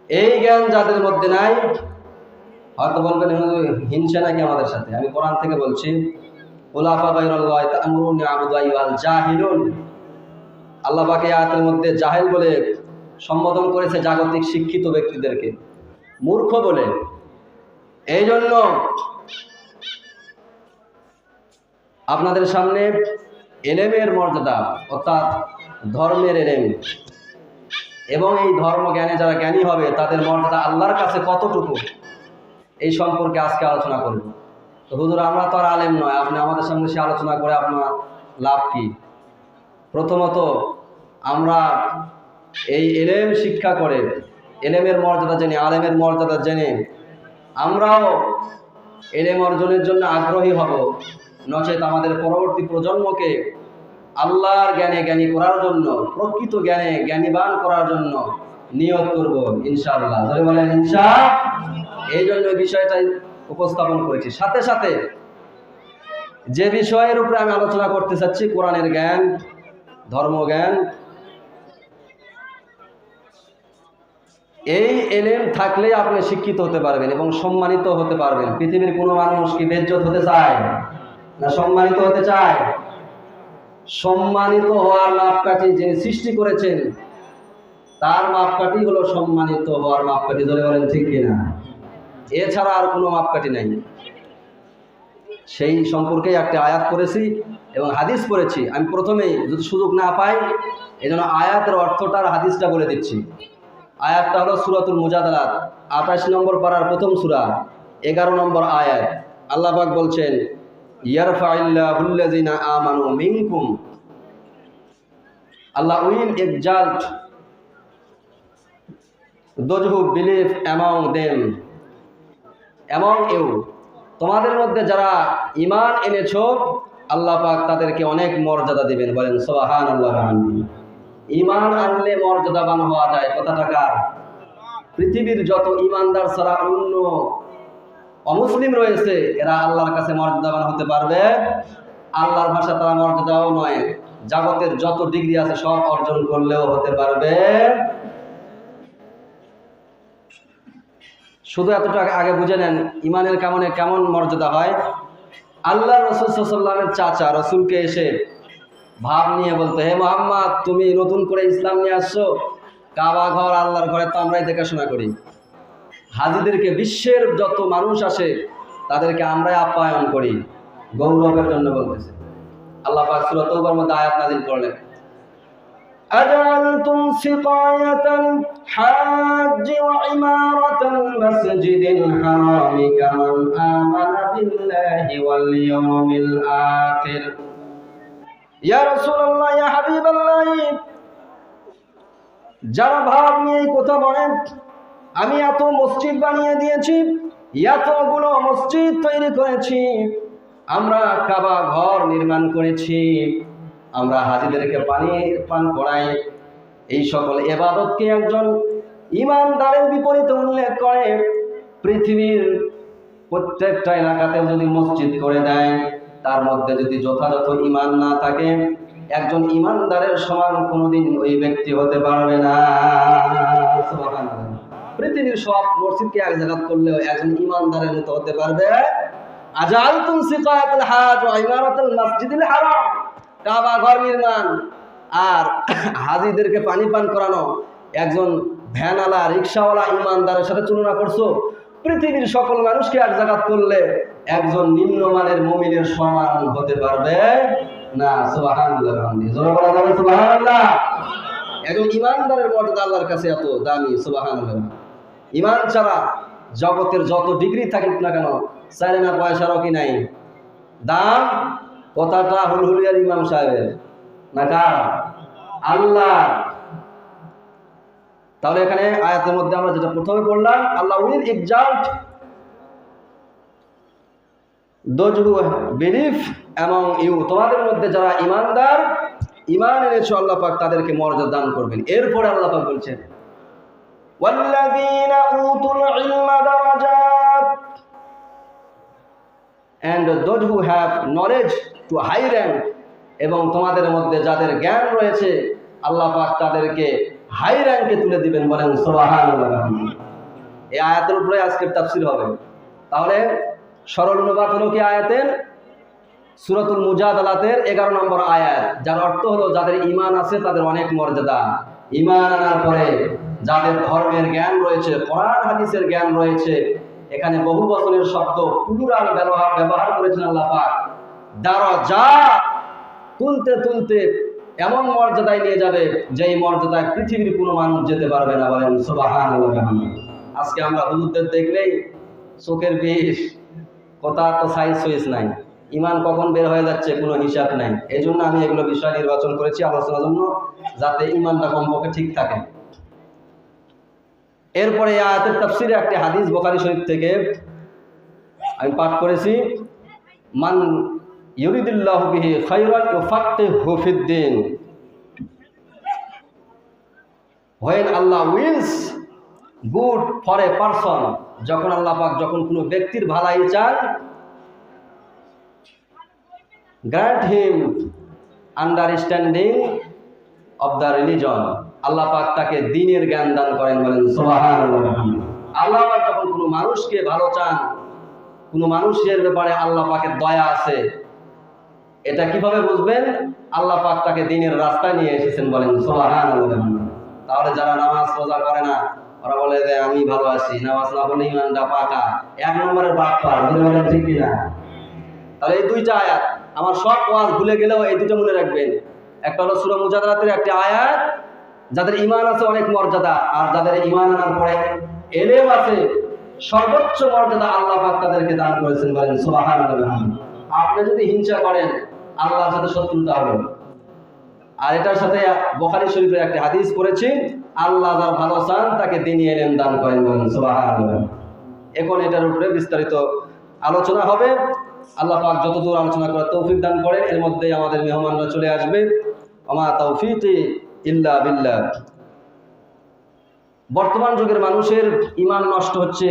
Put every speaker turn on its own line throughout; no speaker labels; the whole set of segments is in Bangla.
এই জ্ঞান যাদের মধ্যে নাই, হয়তো বলবেন হিংসা নাকি আমাদের সাথে। আমি কোরআন থেকে বলছি, উলাফা গায়রুল্লাহ তা'মুরুনি আ'বুদু আইয়াল জাহিলুন। আল্লাহ পাক এই আয়াতের মধ্যে জাহেল বলে সম্বোধন করেছে জাগতিক শিক্ষিত ব্যক্তিদেরকে, মূর্খ বলে। এই জন্য আপনাদের সামনে এলেমের মর্যাদা, অর্থাৎ ধর্মের এলেম এবং এই ধর্ম জ্ঞানে যারা জ্ঞানী হবে তাদের মর্যাদা আল্লাহর কাছে কতটুকু, এই সম্পর্কে আজকে আলোচনা করব। তো হুজুর, আমরা তো আর আলেম নয়, আপনি আমাদের সামনে সে আলোচনা করে আপনার লাভ কি? প্রথমত, আমরা এই এলেম শিক্ষা করে, এলেমের মর্যাদা জেনে, আলেমের মর্যাদা জেনে আমরাও এলেম অর্জনের জন্য আগ্রহী হব, নচেত আমাদের পরবর্তী প্রজন্মকে আল্লাহর জ্ঞানে জ্ঞানী করার জন্য, প্রকৃত জ্ঞানে জ্ঞানীবান করার জন্য নিয়ত করব ইনশাআল্লাহ। ধরে বলেন ইনশাআল্লাহ। এই জন্য বিষয়টাই উপস্থাপন করেছি। সাথে সাথে যে বিষয়ের উপরে আমি আলোচনা করতে চাচ্ছি, কোরআনের জ্ঞান, ধর্মজ্ঞান, এই এলেম থাকলেই আপনি শিক্ষিত হতে পারবেন এবং সম্মানিত হতে পারবেন। পৃথিবীর কোনো মানুষ কি বেজ্জত হতে চায় না সম্মানিত হতে চায়? সম্মানিত হওয়ার মাপকাঠি যিনি সৃষ্টি করেছেন, তার মাপকাঠি হলো সম্মানিত হওয়ার মাপকাঠি। ধরে বলেন ঠিক কিনা? এছাড়া আর কোনো মাপকাঠি নাই। সেই সম্পর্কে একটা আয়াত করেছি এবং হাদিস পড়েছি। আমি প্রথমেই যদি সুযোগ না পাই, এই জন্য আয়াতের অর্থটার হাদিসটা বলে দিচ্ছি। আয়াতটা হলো সূরাতুল মুজাদালাত, 28 নম্বর পারার প্রথম সূরা, 11 নম্বর আয়াত। আল্লাহ পাক বলছেন, ইয়ারফাইল্লাহুল্লাযিনা আমানু মিনকুম, আল্লাহ will এক্সাল্ট those who believe among them, among you, তোমাদের মধ্যে যারা ঈমান এনেছো আল্লাহ পাক তাদেরকে অনেক মর্যাদা দিবেন। বলেন সুবহানাল্লাহ। ঈমান আনলে মর্যাদাবান হওয়া যায়। কথাটা কার? পৃথিবীর যত ঈমানদার ছাড়া অন্য অমুসলিম রয়েছে, এরা আল্লাহর কাছে মর্যাদাবান হতে পারবে? আল্লাহর ভাষা তারা মর্যাদাও নয়। জগতের যত ডিগ্রি আছে সব অর্জন করলেও হতে পারবে। শুধু এতটা আগে বুঝে নেন ঈমানের কেমন মর্যাদা হয়। আল্লাহ রাসূল সাল্লাল্লাহু আলাইহি ওয়াসাল্লামের চাচা রাসূলকে এসে ভাব নিয়ে বলতো, হে মুহাম্মদ, তুমি নতুন করে ইসলাম নিয়ে আসছো, কাবা ঘর আল্লাহর ঘরে তো আমরাই দেখাশোনা করি। হাজিদেরকে, বিশ্বের যত মানুষ আসে তাদেরকে আমরাই আপ্যায়ন করি, গৌরবের জন্য বলতেছে। আল্লাহ পাক সূরা তাওবার মধ্যে আয়াত নাযিল করলেন, আজালতুম সিকায়াতাল হাজ্জি ওয়া ইমারাতাল মাসজিদিল হারামি কামান আমানা বিল্লাহি ওয়াল ইয়াউমিল আখির। ইয়া রাসূলুল্লাহ, ইয়া হাবিবাল্লাহ, যারা ভাব নিয়ে কথা বলেন, আমি এত মসজিদ বানিয়ে দিয়েছি, এতগুলো মসজিদ তৈরি করেছি, আমরা কাবা ঘর নির্মাণ করেছি, আমরা হাজিদেরকে পানি পান করাই, এই সকল ইবাদতকে একজন ঈমানদারের বিপরীতে উল্লেখ করে পৃথিবীর প্রত্যেকটা এলাকাতে যদি মসজিদ করে দেয়, তার মধ্যে যদি যথাযথ ঈমান না থাকে, একজন ঈমানদারের সমান কোনোদিন ওই ব্যক্তি হতে পারবে না। সুবহানাল্লাহ। পৃথিবীর সব মসজিদকে এক জায়গা করলেও একজন ঈমানদারের মতো হতে পারবে? আজালতুম সিকায়াতুল হাজ ওয়া ইমারাতুল মাসজিদিল হারাম, কাবা ঘর নির্মাণ আর হাজিদেরকে পানি পান করানো, একজন ভ্যানওয়ালা, রিকশাওয়ালা ঈমানদারের সাথে তুলনা করছো? পৃথিবীর সকল মানুষকে এক জায়গা করলে একজন নিম্নমানের মুমিনের সমান হতে পারবে না। সুবহানাল্লাহ। জোরে বলা যাবে সুবহানাল্লাহ। একজন ঈমানদারের মর্যাদা আল্লাহর কাছে এত দামি। সুবহানাল্লাহ। ঈমান ছাড়া জগতের যত ডিগ্রি থাকুক না কেন, চাইলে না পয়সারও কি নাই দাম। কথাটা হুলহুলিয়ার ইমাম সাহেবের না কার? আল্লাহ। তাহলে এখানে আয়াতের মধ্যে আমরা যেটা প্রথমে পড়লাম, আল্লাহ will এক্সাল্ট those who believe among you, তোমাদের মধ্যে যারা ঈমানদার, ঈমান এনেছো, আল্লাহ পাক তাদেরকে মর্যাদা দান করবেন। এরপরে আল্লাহ পাক বলছেন, ওয়াল্লাযীনা উতুল ইলমা দারাজাত, and those who have knowledge to high rank, এবং তোমাদের মধ্যে যাদের জ্ঞান রয়েছে আল্লাহ পাক তাদেরকে হাই র্যাঙ্কে তুলে দিবেন, বলেন সুবহানাল্লাহ। এই আয়াতের উপরে আজকের তাফসীর হবে। তাহলে সরল অনুবাদ হলো কি আয়াতের? সূরাতুল মুজাদালাতের 11 নম্বর আয়াত, যার অর্থ হলো যাদের ঈমান আছে তাদের অনেক মর্যাদা। ঈমান আনার পরে যাদের ধর্মের জ্ঞান রয়েছে, কোরআন হাদিসের জ্ঞান রয়েছে, এখানে বহু বচনের শব্দ প্লুরাল ব্যবহার করেছেন আল্লাহ পাক। দারাজা তুলতে তুলতে এমন মর্যাদায় নিয়ে যাবে যেই মর্যাদায় পৃথিবীর কোনো মানুষ যেতে পারবে না, বলেন সুবহানাল্লাহ। আজকে আমরা হুজুরদের দেখলেই চোখের বিষ, কথা তো সাইজ সুইচ নাই, ঈমান কখন বের হয়ে যাচ্ছে কোনো হিসাব নাই। এই জন্য আমি এগুলো বিষয় নির্বাচন করেছি আলোচনার জন্য, যাতে ঈমানটা কমপক্ষে ঠিক থাকে। এরপরে এই আয়াতের তাফসীরে একটি হাদিস বুখারী শরীফ থেকে আমি পাঠ করেছি, মান ইউরিদুল্লাহু বিহি খায়রান ইউফাক্কিহু ফিদ্দীন। When Allah wills good for a person, যখন আল্লাহ পাক যখন কোনো ব্যক্তির ভালাই চান, grant him understanding of the religion, আল্লাহ পাক তাকে দ্বীনের জ্ঞান দান করেন, বলেন সুবহানাল্লাহ। আল্লাহ পাক যখন কোনো মানুষকে ভালো চান, কোনো মানুষের ব্যাপারে আল্লাহ পাকের দয়া আছে, এটা কিভাবে বুঝবেন? আল্লাহ পাক তাকে দ্বীনের রাস্তায় নিয়ে এসেছেন, বলেন সুবহানাল্লাহ। তাহলে যারা নামাজ রোজা করে না, ওরা বলে যে আমি ভালো আছি, নামাজ না পড়লে ঈমানটা পাকা, 1 নম্বরের বাটপার, বলেন ঠিক কিনা? তাহলে এই দুইটা আয়াত, আমার সব ওয়াজ ভুলে গেলেও এই দুটো মনে রাখবেন। একটা হলো সূরা মুজাদালাতের একটি আয়াত, যাদের ঈমান আছে অনেক মর্যাদা, আর যাদের ঈমান আনার পরে এলেম আছে সর্বোচ্চ মর্যাদা আল্লাহ পাক তাদেরকে দান করেছেন, বলেন সুবহানাল্লাহ। আপনি যদি হিংসা করেন, আল্লাহর সাথে শত্রুতা হবে। আর এটার সাথে বুখারী শরীফের একটি হাদিস পড়েছি, আল্লাহ যার ভালো চান তাকে দ্বীনি ইলম দান করেন, বলেন সুবহানাল্লাহ। এখন এটার উপরে বিস্তারিত আলোচনা হবে। আল্লাহ পাক যতদূর আলোচনা করার তৌফিক দান করেন, এর মধ্যেই আমাদের মেহমানরা চলে আসবে। ওমা তাওফীকি ইল্লা বিল্লাহ। বর্তমান যুগের মানুষের ঈমান নষ্ট হচ্ছে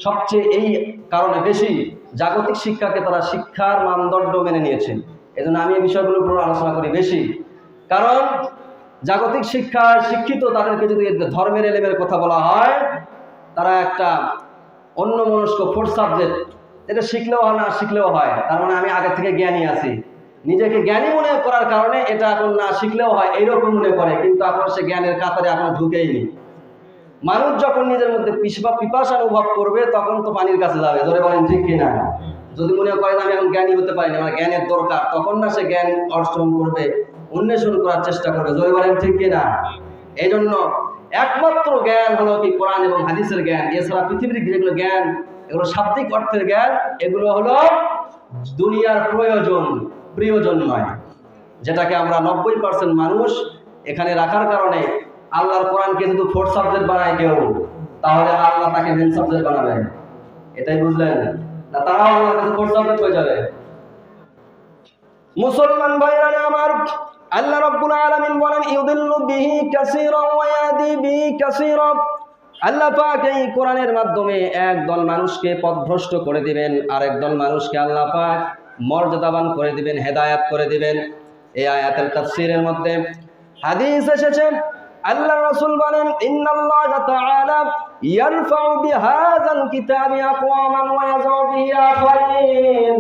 সবচেয়ে এই কারণে বেশি, জাগতিক শিক্ষাকে তারা শিক্ষার মানদণ্ড মেনে নিয়েছে। এজন্য আমি এই বিষয়গুলোর উপর আলোচনা করি বেশি, কারণ জাগতিক শিক্ষায় শিক্ষিত তাদেরকে যদি ধর্মের এলেমের কথা বলা হয়, তারা একটা অন্য মনস্ক ফোর্থ সাবজেক্ট, এটা শিখলেও হয় না শিখলেও হয়, তার মানে আমি আগে থেকে জ্ঞানী আছি, নিজেকে জ্ঞানী মনে করার কারণে এটা এখন না শিখলেও হয় এইরকম মনে করে, কিন্তু এখন সে জ্ঞানের কাতারে এখন ঢুকেইনি। মানুষ যখন নিজের মধ্যে পিপাসা অনুভব করবে তখন তো পানির কাছে যাবে, ধরে বলেন ঠিক কিনা? যদি মনে করে আমি এখন জ্ঞানী হতে পারি না, আমার জ্ঞানের দরকার, তখন না সে জ্ঞান অর্জন করবে, অন্বেষণ করার চেষ্টা করবে, ধরে বলেন ঠিক কিনা? এই জন্য একমাত্র জ্ঞান হলো কি কোরআন এবং হাদিসের জ্ঞান। এছাড়া পৃথিবীর যেগুলো জ্ঞান, এগুলো শাব্দিক অর্থের জ্ঞান, এগুলো হলো দুনিয়ার প্রিয়জন নয়, যেটাকে আমরা 90% মানুষ এখানে রাখার কারণে আল্লাহর কোরআনকে শুধু ফোর্থ সাবজেক্ট বানায় কেউ, তাহলে আল্লাহ তাকে মেন সাবজেক্ট বানাবে, এটাই বুঝলেন না? তারাও আল্লাহর কাছে ফোর্থ সাবজেক্ট হয়ে যাবে। মুসলমান ভাইরা আমার, আল্লাহ রাব্বুল আলামিন বলেন ইউদিল্লু বিহি কাসীরা ওয়া ইয়াদি বিহি কাসীরা। আল্লাহ পাক এই কোরআনের মাধ্যমে একদল মানুষকে পথভ্রষ্ট করে দিবেন, আর একদল মানুষকে আল্লাহ পাক মর্যাদাবান করে দিবেন, হেদায়েত করে দিবেন। এই আয়াতের তাফসীরের মধ্যে হাদিস এসেছে, আল্লাহ রাসূল বলেন ইন্নাল্লাহা তাআলা ইয়ারফাউ বিহাযাল কিতাবি আকওয়ামান ওয়া ইয়াযউ বিহি আখারিন।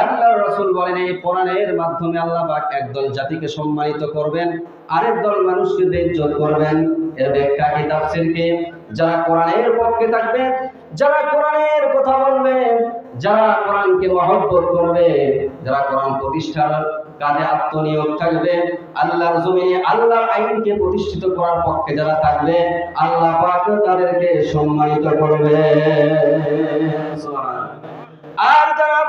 আল্লাহ রাসূল বলেন এই কোরআনের মাধ্যমে আল্লাহ পাক একদল জাতিকে সম্মানিত করবেন, আরেক দল মানুষকে বেইজ্জত করবেন। এর ব্যাখ্যা কি, তাফসীর কি? যারা কোরআনের পক্ষে থাকবে, যারা কোরআনের কথা বলবে, যারা কোরআনকে মহব্বত করবে, যারা কোরআন প্রতিষ্ঠার কাজে আত্মনিয়োগ থাকবে, আল্লাহর জমিনে আল্লাহর আইনকে প্রতিষ্ঠিত করার পক্ষে যারা থাকবে, আল্লাহ পাক তাদেরকে সম্মানিত করবে। আর যারা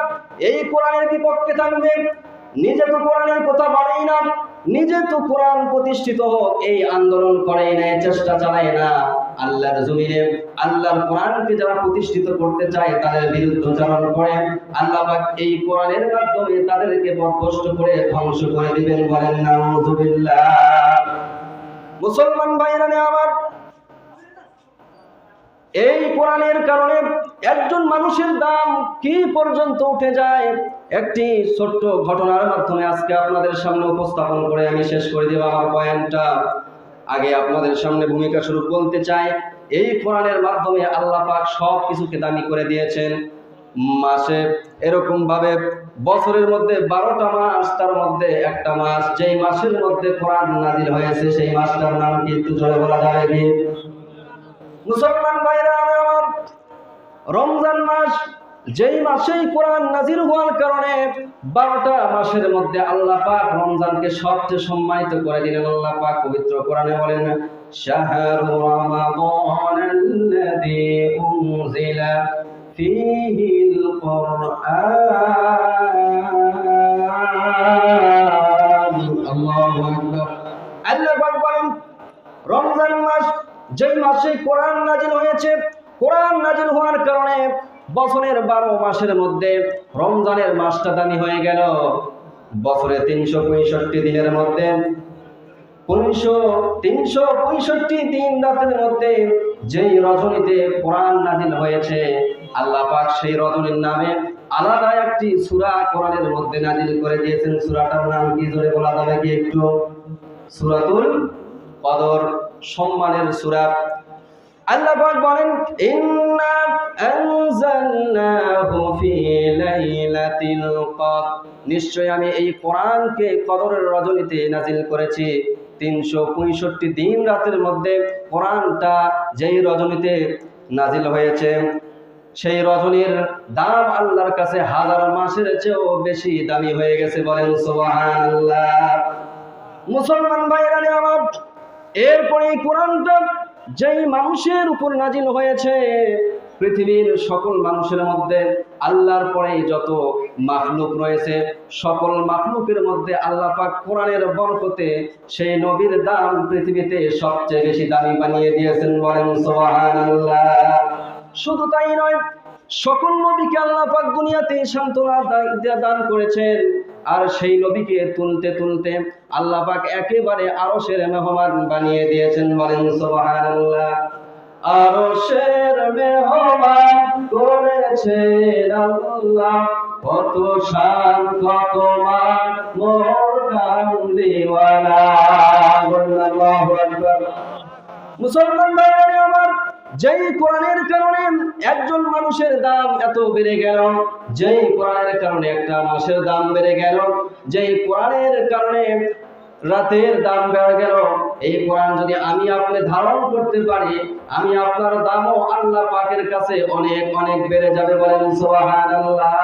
এই কোরআনের বিপক্ষে থাকবে, নিজে তো কোরআনের কথা বলেই না, নিজে তো কোরআন প্রতিষ্ঠিত হোক এই আন্দোলন করেই না, চেষ্টা চালায় না, আল্লাহর জমিনে আল্লাহর কোরআনকে যারা প্রতিষ্ঠিত করতে চায় তাদের বিরুদ্ধাচরণ করে, আল্লাহ পাক এই কোরআনের মাধ্যমে তাদেরকে পথভ্রষ্ট করে ধ্বংস করে দিবেন, বলেন নাউযুবিল্লাহ। মুসলমান ভাইরা আমার, এই কোরআনের কারণে একজন মানুষের দাম কি পর্যন্ত উঠে যায়, একটি ছোট্ট ঘটনার মাধ্যমে আজকে আপনাদের সামনে উপস্থাপন করে আমি শেষ করে দেব আমার পয়েন্টটা। আগে আপনাদের সামনে ভূমিকা স্বরূপ বলতে চাই, এই কোরআনের মাধ্যমে আল্লাহ পাক সব কিছুকে দামি করে দিয়েছেন। মাসে এরকম ভাবে বছরের মধ্যে 12টা মাস, তার মধ্যে একটা মাস যেই মাসের মধ্যে কোরআন নাজিল হয়েছে সেই মাসটার নাম কি একটু জোরে বলা যাবে কি? মুসলমান ভাইরা আমার, রমজান মাস, যেই মাসেই কোরআন নাজিল হওয়ার কারণে 12টা মাসের মধ্যে আল্লাহ পাক রমজানকে সবচেয়ে সম্মানিত করে দিলেন। আল্লাহ পাক পবিত্র কোরআনে বলেন, শাহরু রমাদানাল্লাযী উনজিলা ফীহিল কুরআন। আল্লাহু আকবার। আল্লাহ পাক বলেন, রমজান মাস যেই মাসে কোরআন নাজিল হয়েছে, কোরআন নাজিল হওয়ার কারণে বছরের 12 মাসের মধ্যে রমজানের মাসটা দামি হয়ে গেল। বছরে 365 দিনের মধ্যে 365 দিন রাতের মধ্যে যেই রজনীতে কোরআন নাজিল হয়েছে, আল্লাহ পাক সেই রজনীর নামে আলাদা একটি সূরা কোরআনের মধ্যে নাজিল করে দিয়েছেন। সূরাটার নাম কি জোরে বলা যাবে কি একটু? সূরাতুল কদর, সম্মানের সূরা। আল্লাহ পাক বলেন, ইন্না আনজালনাহু ফি লাইলাতিল কদর, নিশ্চয় আমি এই কোরআনকে কদরের রজনীতে নাজিল করেছি। 365 দিন রাতের মধ্যে কোরআনটা যেই রজনীতে নাজিল হয়েছে, সেই রজনীর দাম আল্লাহর কাছে 1000 মাসের চেয়েও বেশি দামি হয়ে গেছে। বলেন সুবহানাল্লাহ। মুসলমান ভাইরা আমার, এরপরে কোরআনটা যেই মানুষের উপর নাজিল হয়েছে, পৃথিবীর সকল মানুষের মধ্যে আল্লাহর পরে যত মাখলুক রয়েছে, সকল মাখলুকের মধ্যে আল্লাহ পাক কোরআনের বরকতে সেই নবীর দাম পৃথিবীতে সবচেয়ে বেশি দামি বানিয়ে দিয়েছেন। বলেন সুবহানাল্লাহ। শুধু তাই নয়, সকল নবীকে আল্লাহ পাক দুনিয়াতে সান্ত্বনা দান করেছেন, আর সেই নবীকে তুলতে তুলতে আল্লাহ পাক একেবারে আরশের মেহমান বানিয়ে দিয়েছেন। বলেন সুবহানাল্লাহ। আরশের মেহমান করেছেন আল্লাহ, কত শান কত মান মোর কামলিওয়ালা। আল্লাহু আকবার। মুসলমান ভাইরা আমার, যেই কোরআনের কারণে একজন মানুষের দাম এত বেড়ে গেল, যেই কোরআনের কারণে একটা মাসের দাম বেড়ে গেল, যেই কোরআনের কারণে রাতের দাম বেড়ে গেল, এই কোরআন যদি আমি আপনি ধারণ করতে পারি, আমি আপনার দামও আল্লাহ পাকের কাছে অনেক অনেক বেড়ে যাবে। বলেন সুবহানাল্লাহ।